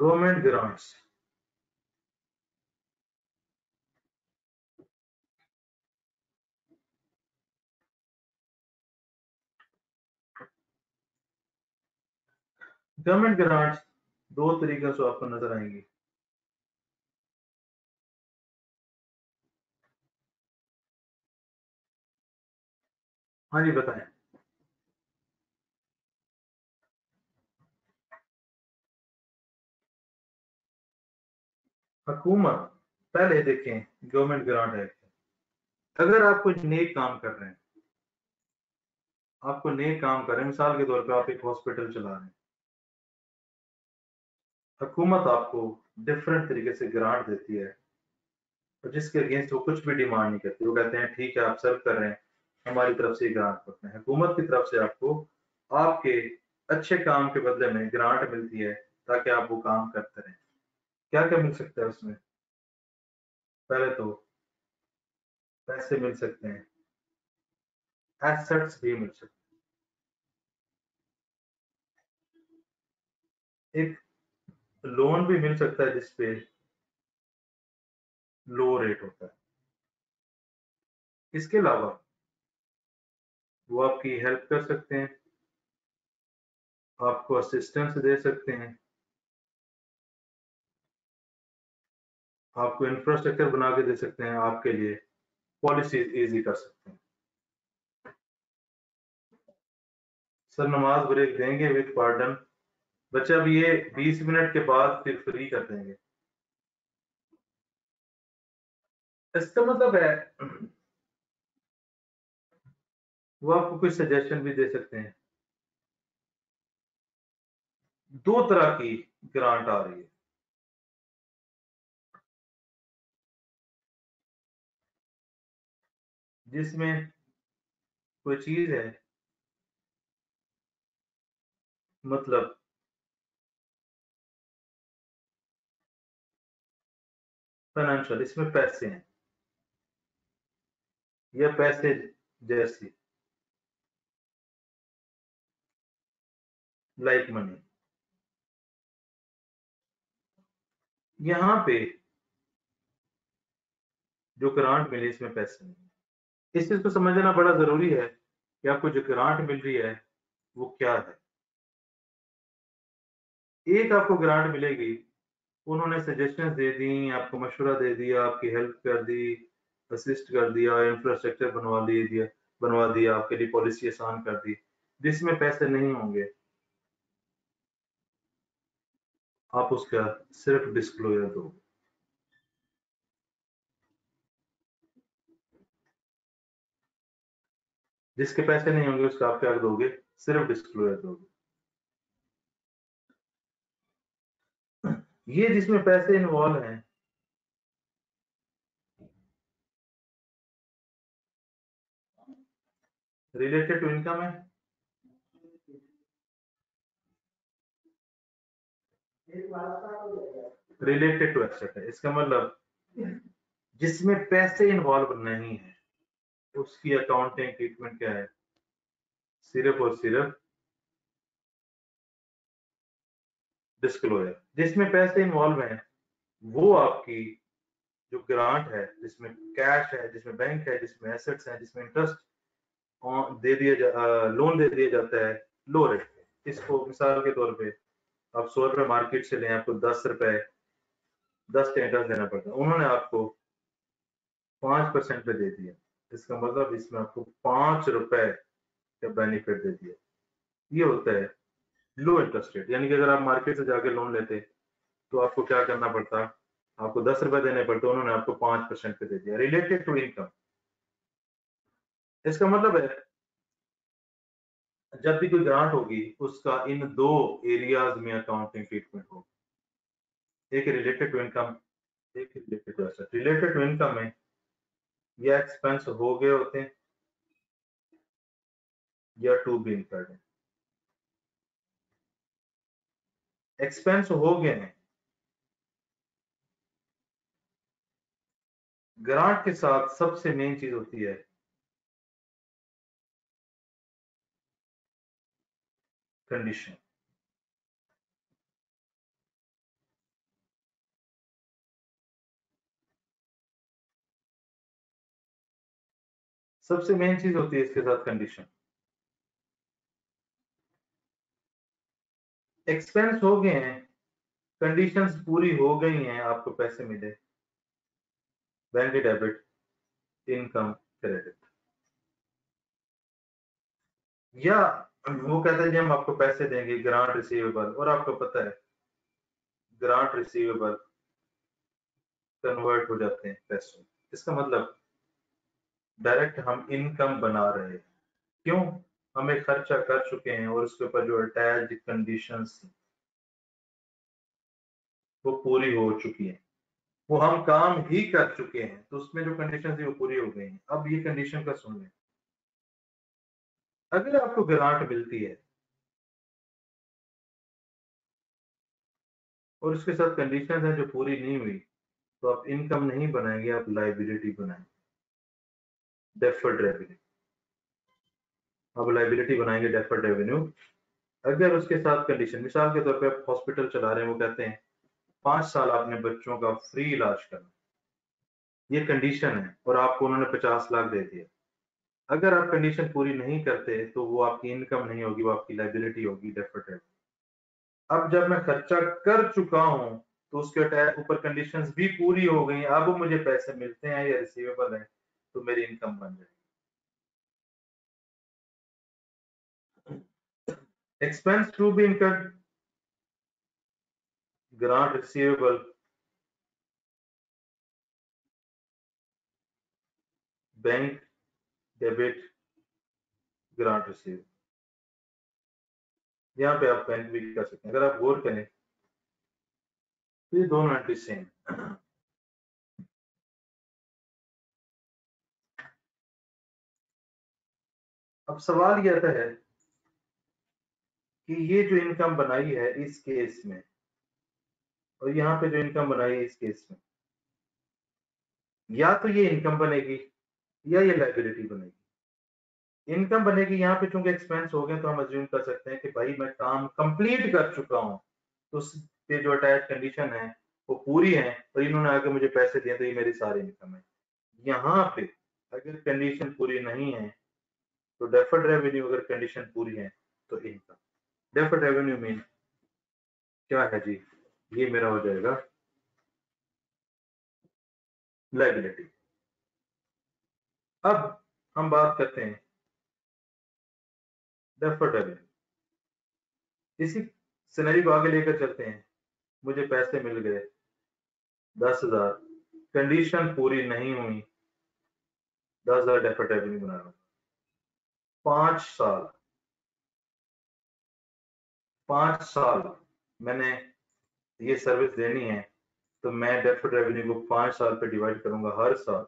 Government grants, government grants दो तरीके से आपको नजर आएंगी। हाँ जी बताएं। हुकूमत, पहले देखें गवर्नमेंट ग्रांट एक्ट। अगर आप कुछ नेक काम कर रहे हैं, आपको नेक काम कर रहे हैं, मिसाल के तौर पे आप एक हॉस्पिटल चला रहे हैं, हुकूमत आपको डिफरेंट तरीके से ग्रांट देती है और जिसके अगेंस्ट वो कुछ भी डिमांड नहीं करती। वो कहते हैं ठीक है आप सर्व कर रहे हैं, हमारी तरफ से ग्रांट करते हैं। हुकूमत की तरफ से आपको आपके अच्छे काम के बदले में ग्रांट मिलती है ताकि आप वो काम करते रहें। क्या क्या मिल सकता है उसमें? पहले तो पैसे मिल सकते हैं, एसेट्स भी मिल सकते हैं, एक लोन भी मिल सकता है जिसपे लो रेट होता है। इसके अलावा वो आपकी हेल्प कर सकते हैं, आपको असिस्टेंस दे सकते हैं, आपको इंफ्रास्ट्रक्चर बना के दे सकते हैं, आपके लिए पॉलिसी इजी कर सकते हैं। सर नमाज ब्रेक देंगे विद पार्डन। बच्चा अब ये 20 मिनट के बाद फिर फ्री कर देंगे। इसका मतलब है वो आपको कुछ सजेशन भी दे सकते हैं। दो तरह की ग्रांट आ रही है, जिसमें कोई चीज है, मतलब फाइनेंशियल, इसमें पैसे हैं या पैसे जैसी, लाइक मनी। यहाँ पे जो ग्रांट मिली इसमें पैसे नहीं। इस चीज को समझना बड़ा जरूरी है कि आपको जो ग्रांट मिल रही है वो क्या है। एक आपको ग्रांट मिलेगी, उन्होंने सजेशन दे दी, आपको मशवरा दे दिया, आपकी हेल्प कर दी, असिस्ट कर दिया, इंफ्रास्ट्रक्चर बनवा दिया, आपके लिए पॉलिसी आसान कर दी, जिसमें पैसे नहीं होंगे। आप उसका सिर्फ डिस्क्लोजर दो। जिसके पैसे नहीं होंगे उसका आप क्या दोगे? सिर्फ डिस्क्लोजर दोगे। ये जिसमें पैसे इन्वॉल्व हैं, रिलेटेड टू इनकम है, रिलेटेड टू एसेट है। इसका मतलब जिसमें पैसे इन्वॉल्व नहीं है उसकी अकाउंटिंग ट्रीटमेंट क्या है? सिर्फ और सिर्फ डिस्क्लोजर। जिसमें पैसे इन्वॉल्व हैं वो आपकी जो ग्रांट है, जिसमें कैश है, जिसमें बैंक है, जिसमें एसेट्स है, जिसमें इंटरेस्ट लोन दे दिया जाता है लो रेट पे। इसको मिसाल के तौर पे आप 100 रुपए मार्केट से लें, आपको 10 रुपए 10 का इंटरेस्ट देना पड़ता है, उन्होंने आपको 5% पे दे दिया। इसका मतलब इसमें आपको 5 रुपए का बेनिफिट दे दिया। ये होता है लो इंटरेस्ट रेट। यानी कि अगर आप मार्केट से जाके लोन लेते तो आपको क्या करना पड़ता? आपको 10 रुपए देने पड़ते, उन्होंने आपको 5% पे दे दिया। रिलेटेड टू इनकम, इसका मतलब है जब भी कोई ग्रांट होगी उसका इन दो एरियाज में अकाउंटिंग ट्रीटमेंट होगी। एक रिलेटेड टू इनकम, एक related to asset. Related to income में या एक्सपेंस हो गए होते हैं या टू बी इनकर्ड है। एक्सपेंस हो गए हैं, ग्रांट के साथ सबसे मेन चीज होती है कंडीशन। सबसे मेन चीज होती है इसके साथ कंडीशन। एक्सपेंस हो गए हैं, कंडीशंस पूरी हो गई हैं, आपको पैसे मिले, बैंक डेबिट, इनकम क्रेडिट। या वो कहता है कि हम आपको पैसे देंगे, ग्रांट रिसीवेबल, और आपको पता है ग्रांट रिसीवेबल कन्वर्ट हो जाते हैं पैसों। इसका मतलब डायरेक्ट हम इनकम बना रहे हैं। क्यों? हम एक खर्चा कर चुके हैं और उसके ऊपर जो अटैच्ड कंडीशंस वो पूरी हो चुकी है, वो हम काम ही कर चुके हैं, तो उसमें जो कंडीशन थी वो पूरी हो गई हैं। अब ये कंडीशन का सुन लें, अगर आपको ग्रांट मिलती है और उसके साथ कंडीशन है जो पूरी नहीं हुई, तो आप इनकम नहीं बनाएंगे, आप लाइबिलिटी बनाएंगे, डेफर्ड रेवेन्यू। अब लाइबिलिटी बनाएंगे, डेफर्ड रेवेन्यू। अगर उसके साथ कंडीशन, मिसाल के तौर पे आप हॉस्पिटल चला रहे हैं, वो कहते हैं 5 साल आपने बच्चों का फ्री इलाज करना, ये कंडीशन है, और आपको उन्होंने 50 लाख दे दिया। अगर आप कंडीशन पूरी नहीं करते तो वो आपकी इनकम नहीं होगी, वो आपकी लाइबिलिटी होगी, डेफर्ड रेवेन्यू। अब जब मैं खर्चा कर चुका हूं तो उसके ऊपर कंडीशंस भी पूरी हो गई, अब मुझे पैसे मिलते हैं या रिसीवेबल है, तो मेरी इनकम बन जाएगी। Expense to be incurred, grant receivable, bank debit, grant receivable. यहाँ पे आप बैंक भी कर सकते हैं। अगर आप गौर करें तो ये दोनों एंट्री सेम। अब सवाल यह आता है कि ये जो इनकम बनाई है इस केस में, और यहाँ पे जो इनकम बनाई है इस केस में, या तो ये इनकम बनेगी या ये लाइबिलिटी बनेगी। इनकम बनेगी, यहाँ पे चूंकि एक्सपेंस हो गए तो हम अज्यूम कर सकते हैं कि भाई मैं काम कंप्लीट कर चुका हूँ, तो उस पे जो अटैच कंडीशन है वो पूरी है, और इन्होंने आगे मुझे पैसे दिए, तो ये मेरी सारी इनकम है। यहाँ पे अगर कंडीशन पूरी नहीं है तो डेफर्ड रेवेन्यू, अगर कंडीशन पूरी है तो इनकम। डेफर्ड रेवेन्यू मीन क्या है जी? ये मेरा हो जाएगा लाइबिलिटी। अब हम बात करते हैं डेफर्ड रेवेन्यू। इसी सिनेरियो को आगे लेकर चलते हैं। मुझे पैसे मिल गए 10,000, कंडीशन पूरी नहीं हुई, 10,000 डेफर्ड रेवेन्यू बना रहा हूं। 5 साल, 5 साल मैंने ये सर्विस देनी है, तो मैं डेफर्ड रेवेन्यू को 5 साल पे डिवाइड करूंगा। हर साल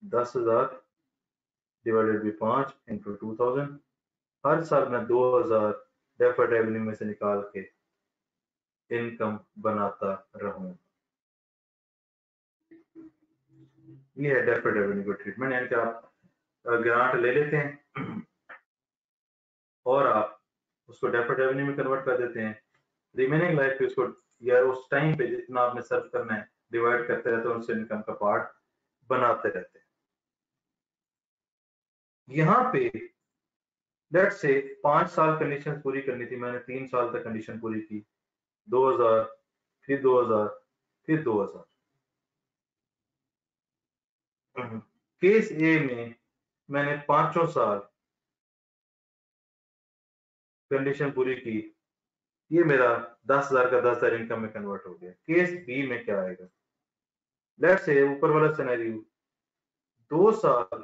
10,000 डिवाइडेड बाई 5 इंटू 2,000। हर साल मैं 2,000 डेफर्ड रेवेन्यू में से निकाल के इनकम बनाता रहूं। ये है डेफर्ड रेवेन्यू का ट्रीटमेंट। यानी कि आप ग्रांट ले लेते हैं और आप उसको डेफर्ड रेवेन्यू में कन्वर्ट कर देते हैं। रिमेनिंग लाइफ पे उसको, या उस टाइम पे जितना आपने सर्व करना है, डिवाइड करते रहते हैं, उससे इनकम का पार्ट बनाते रहते हैं। यहाँ पे लेट्स से 5 साल कंडीशन पूरी करनी थी, मैंने 3 साल तक कंडीशन पूरी की, 2,000, फिर 2,000, फिर 2,000। केस ए में मैंने 5 साल कंडीशन पूरी की, ये मेरा 10,000 का 10,000 इनकम में कन्वर्ट हो गया। केस बी में क्या आएगा? लेट्स से ऊपर वाला सिनेरियो, 2 साल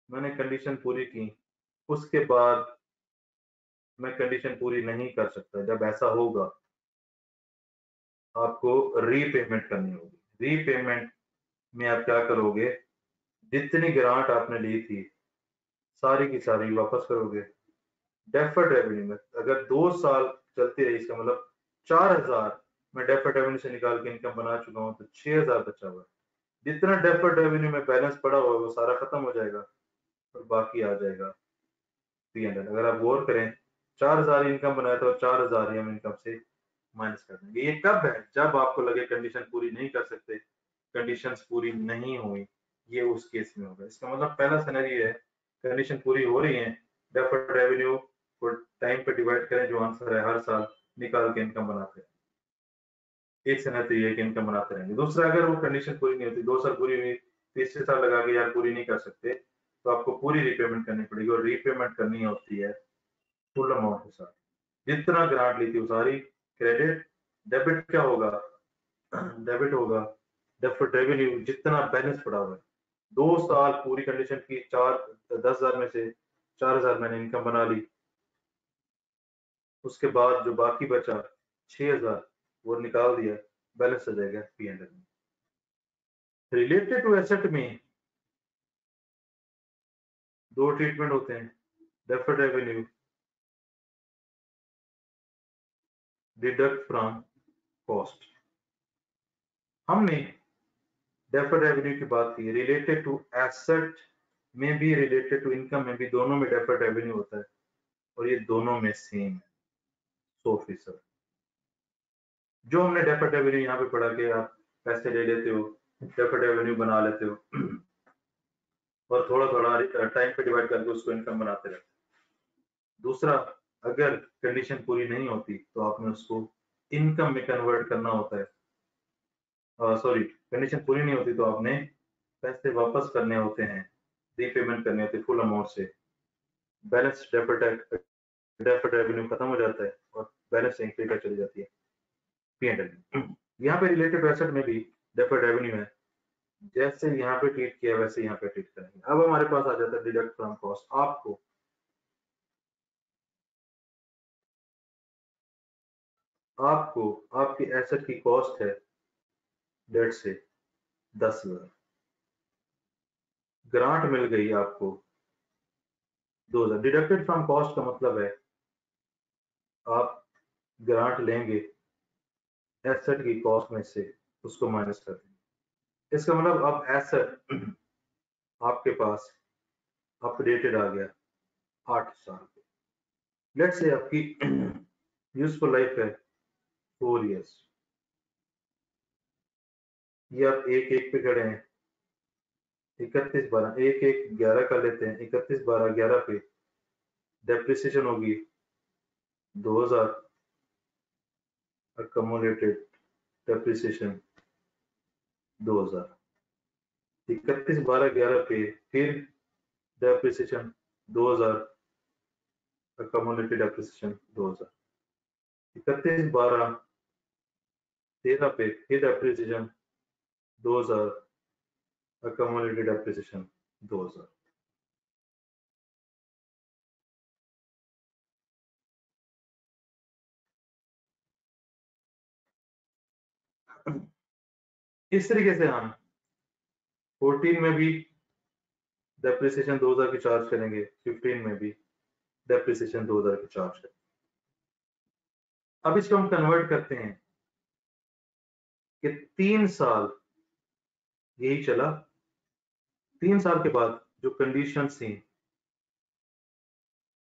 मैंने कंडीशन पूरी की, उसके बाद मैं कंडीशन पूरी नहीं कर सकता। जब ऐसा होगा आपको रीपेमेंट करनी होगी। रीपेमेंट में आप क्या करोगे? जितनी ग्रांट आपने ली थी सारी की सारी वापस करोगे। डेफर्ड रेवेन्यू में अगर 2 साल चलती रही, इसका मतलब 4,000 मैं डेफर्ड रेवेन्यू से निकाल के इनकम बना चुका हूँ, तो 6,000 बचा हुआ है। जितना डेफर्ड रेवेन्यू में बैलेंस पड़ा हुआ है वो सारा खत्म हो जाएगा और बाकी आ जाएगा 300। अगर आप गौर करें, 4,000 इनकम बनाया था और 4,000 ही हम इनकम से माइनस कर देंगे। ये कब है? जब आपको लगे कंडीशन पूरी नहीं कर सकते, कंडीशंस पूरी नहीं हुई, ये उस केस में होगा। इसका मतलब पहला सिनेरियो है, कंडीशन पूरी हो रही है, डेफर्ड रेवेन्यू को टाइम पे डिवाइड करें, जो आंसर है हर साल निकाल के इनकम बनाते हैं। एक सिनेरियो ये है कि इनकम बनाते रहेंगे। दूसरा, अगर वो कंडीशन पूरी नहीं होती, 2 साल पूरी हुई, तीसरे साल लगा के यार पूरी नहीं कर सकते, तो आपको पूरी रीपेमेंट करनी पड़ेगी, और रीपेमेंट करनी होती है फुल अमाउंट के साथ। जितना ग्रांट ली थी वो सारी क्रेडिट, डेबिट क्या होगा, डेबिट होगा डेफर्ड रेवेन्यू, जितना बैलेंस पड़ा हुआ है। 2 साल पूरी कंडीशन की, 10,000 में से 4,000 मैंने इनकम बना ली, उसके बाद जो बाकी बचा 6,000 वो निकाल दिया, बैलेंस आ जाएगा P&L में। रिलेटेड टू एसेट में 2 ट्रीटमेंट होते हैं, deferred revenue, deduct from cost. हमने डेफर्ड रेवेन्यू की बात की, रिलेटेड टू एसेट में भी, रिलेटेड टू इनकम में भी, दोनों में डेफर्ड रेवेन्यू होता है, और ये दोनों में सेम है 100%। जो हमने डेफर्ड रेवेन्यू यहाँ पे पढ़ा के आप पैसे ले लेते हो, डेफर्ड रेवेन्यू बना लेते हो, और थोड़ा थोड़ा टाइम पे डिवाइड करके उसको इनकम बनाते रहते हो। दूसरा, अगर कंडीशन पूरी नहीं होती तो आपने उसको इनकम में कन्वर्ट करना होता है, सॉरी, कंडीशन पूरी नहीं होती तो आपने पैसे वापस करने होते हैं, रीपेमेंट करने होते हैं फुल अमाउंट से, बैलेंस डेफर्ड रेवेन्यू खत्म हो जाता है, और बैलेंस एंट्री का चली जाती है P&L। यहाँ पे रिलेटेड एसेट में भी डेफर्ड रेवेन्यू है, जैसे यहाँ पे ट्रीट किया वैसे यहाँ पे ट्रीट करेंगे। अब हमारे पास आ जाता है डिडक्ट फ्रॉम कॉस्ट। आपको आपकी एसेट की कॉस्ट है, डेट से 10,000, ग्रांट मिल गई आपको 2,000। डिडक्टेड फ्रॉम कॉस्ट का मतलब है आप ग्रांट लेंगे, एसेट की कॉस्ट में से उसको माइनस कर देंगे। इसका मतलब अब एसेट आपके पास अपडेटेड आ गया 8 साल। लेट्स से आपकी यूजफुल लाइफ है 4 इयर्स। ये आप एक एक पे खड़े हैं, 31/12, 1/1/11 कर लेते हैं, 31/12/11 पे डेप्रिसिएशन होगी 2,000, अकोमोडेटेड डेप्रिसिएशन 2,000, 31/12/11 पे फिर डेप्रिसिएशन 2,000, अकोमोडेटेड डेप्रिसिएशन 2,000, 31/12/13 पे फिर डेप्रिसिएशन 2,000, अकोमोडेटेड डेप्रिसिएशन 2,000। इस तरीके से हम 14 में भी डेप्रिसिएशन 2,000 की चार्ज करेंगे, 15 में भी डेप्रिसिएशन 2,000 की चार्ज करेंगे। अब इसको हम कन्वर्ट करते हैं कि 3 साल यही चला, 3 साल के बाद जो कंडीशन थी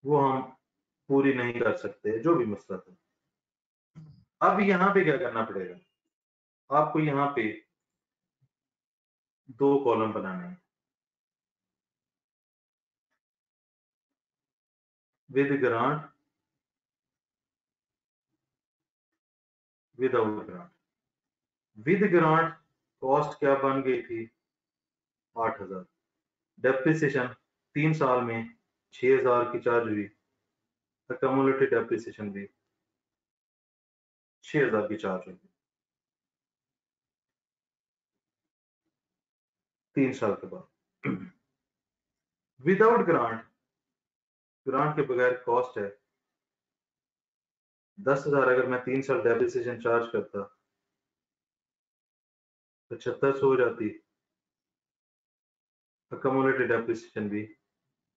वो हम पूरी नहीं कर सकते, जो भी मसला था। अब यहाँ पे क्या करना पड़ेगा, आपको यहाँ पे 2 कॉलम बनाने हैं, with grant, without grant. With grant cost क्या बन गई थी, 8,000। डेप्रिसिएशन 3 साल में 6,000 की चार्ज हुई, अकोमोडेटेड डेप्रिसिएशन भी 6,000 की चार्ज हुई 3 साल के बाद। विदाउट ग्रांट, ग्रांट के बगैर कॉस्ट है 10,000। अगर मैं 3 साल डेप्रिसिएशन चार्ज करता तो 7,500 हो जाती, अकोमोडेटेड डेप्रिसिएशन भी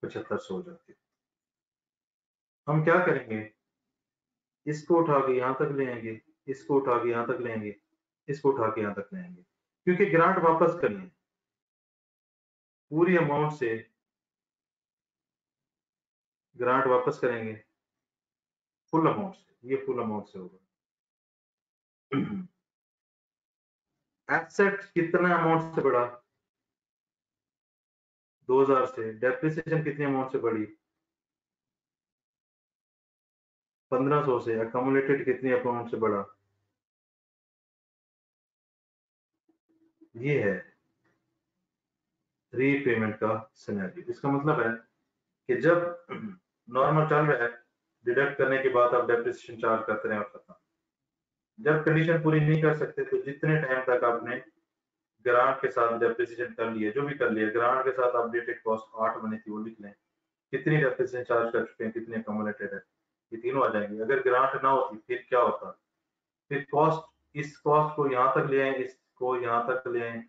7,500 हो जाती। हम क्या करेंगे, इसको उठा के यहाँ तक ले आएंगे, इसको उठा के यहाँ तक ले आएंगे, इसको उठा के यहाँ तक ले आएंगे, क्योंकि ग्रांट वापस करनी है पूरी अमाउंट से, ग्रांट वापस करेंगे फुल अमाउंट से, ये फुल अमाउंट से होगा। एसेट कितना अमाउंट से बढ़ा, 2000 से। डेप्रिसिएशन कितनी अमाउंट से बढ़ी? 1500 से। अकोमोलेटेड कितनी अमाउंट से बढ़ा? ये है रीपेमेंट का सिनेरियो। इसका मतलब है कि जब नॉर्मल चल रहा है, डिडक्ट करने के बाद आप डेप्रिसिएशन चार्ज करते रहे और खत्म। जब कंडीशन पूरी नहीं कर सकते तो जितने टाइम तक आपने ग्रांट के साथ डेप्रिसिएशन कर लिया, जो भी कर लिया, ग्रांट के साथ अपडेटेड कॉस्ट 8 बनी थी वो लिख लें, कितनी डेप्रिसिएशन चार्ज कर चुके हैं, कितने अकोमोलेटेड है, ये तीनों आ जाएंगे। अगर ग्रांट ना होती फिर क्या होता? फिर कॉस्ट, इस कॉस्ट को यहाँ तक ले आए, इसको यहाँ तक ले आए,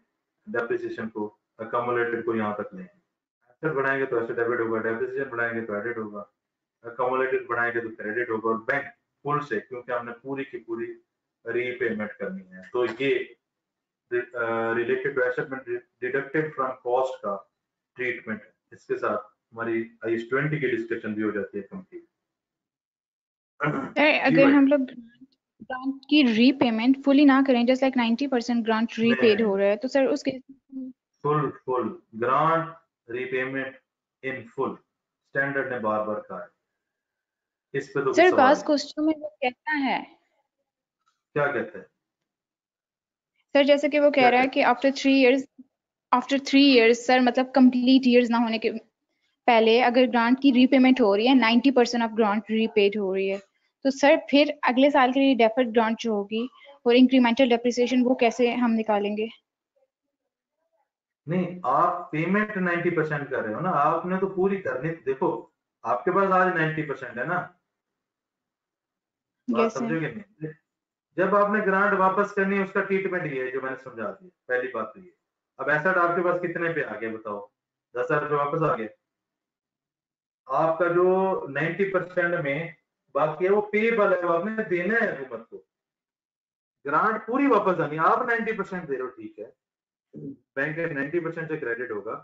डेप्रिसिएशन को, अकोमोलेटेड को यहाँ तक ले आए। एसेट बढ़ाएंगे तो एसेट डेबिट होगा, डेप्रिसिएशन बढ़ाएंगे तो एडिट होगा, अकोमोलेटेड बढ़ाएंगे तो क्रेडिट होगा, और बैंक फुल से, क्योंकि हमने पूरी की पूरी रीपेमेंट करनी है। तो ये रिलेटेड टू एसेट में डिडक्टेड फ्रॉम कॉस्ट का ट्रीटमेंट है। इसके साथ हमारी आईएस 20 की डिस्कशन भी हो जाती है कंप्लीट। अगर हम लोग ग्रांट की रीपेमेंट फुली ना करें, जस्ट लाइक 90% ग्रांट रीपेड हो रहा है, तो सर उसके full grant repayment in full standard ने बार बार कहा है। इस पे तो सर पास क्वेश्चन में वो कहता है, क्या कहते हैं सर जैसे कि वो कह रहा है कि आफ्टर 3 इयर्स सर, मतलब कंप्लीट इयर्स ना होने के पहले अगर ग्रांट की रीपेमेंट हो रही है, 90% ऑफ ग्रांट रीपेड हो रही है, तो सर फिर अगले साल के लिए डेफर्ड ग्रांट जो होगी और इंक्रीमेंटल डेप्रिसिएशन वो कैसे हम निकालेंगे? नहीं, आप पेमेंट 90% कर रहे हो ना, आपने तो पूरी करनी। देखो आपके पास आज 90% है ना, बात समझोगे नहीं? जब आपने ग्रांट वापस करनी है, उसका ट्रीटमेंट ये है जो मैंने समझा दिया। पहली बात तो ये। अब एसेट आपके पास कितने पे आ गया बताओ? 10,000 रुपये वापस आ गए। आपका जो 90% में बाकी है वो पेबल है, वो आपने देना है हुकूमत को। ग्रांट पूरी वापस आनी, आप 90% दे रहे हो, ठीक है, बैंक के 90% से क्रेडिट होगा,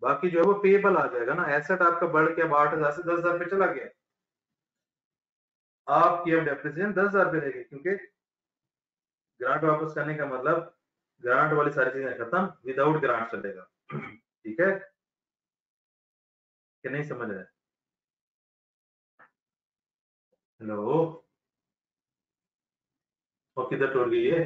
बाकी जो है वो पेबल आ जाएगा ना। एसेट आपका बढ़ के अब 8,000 से 10,000 पे चला गया, आपकी अब डेप्रिसिएशन 10,000 पे रहेगी, क्योंकि ग्रांट वापस करने का मतलब ग्रांट वाली सारी चीजें खत्म, विदाउट ग्रांट चलेगा। ठीक है कि नहीं समझ रहे? हेलो, और किधर टूट गई है?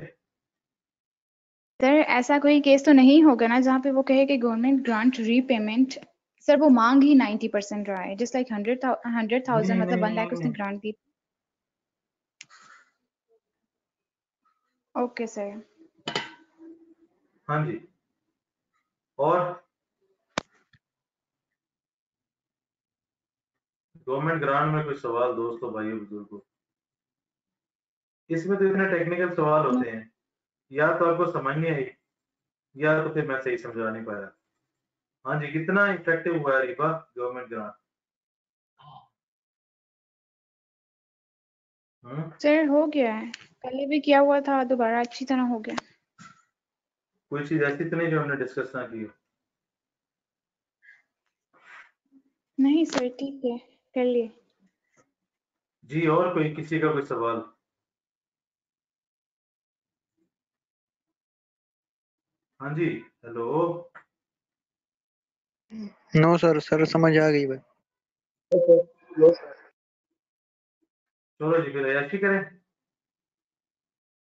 सर ऐसा कोई केस तो नहीं होगा ना जहाँ पे वो कहे कि गवर्नमेंट ग्रांट रीपेमेंट, सर वो मांग ही 90% रहा है, जस्ट लाइक 100,000 मतलब 1 लाख उसने ग्रांट दी। Okay sir. हाँ जी। और गवर्नमेंट ग्रांट में कोई सवाल दोस्तों, भाइयों, बुजुर्गों? इसमें तो इतने टेक्निकल सवाल होते हैं, या तो आपको समझ नहीं आई, या तो फिर मैं सही समझा नहीं पाया। हाँ जी, कितना इफेक्टिव हुआ है रिबा गवर्नमेंट ग्रांट? सर हो गया है, पहले भी किया हुआ था, दोबारा अच्छी तरह हो गया। कोई चीज ऐसी तो नहीं जो हमने डिस्कस ना की? नहीं सर ठीक है, कर लिए। जी, और कोई किसी का कोई सवाल? हाँ जी, हेलो। नो सर, सर समझ आ गई भाई। चलो जी, फिर ऐसी करें।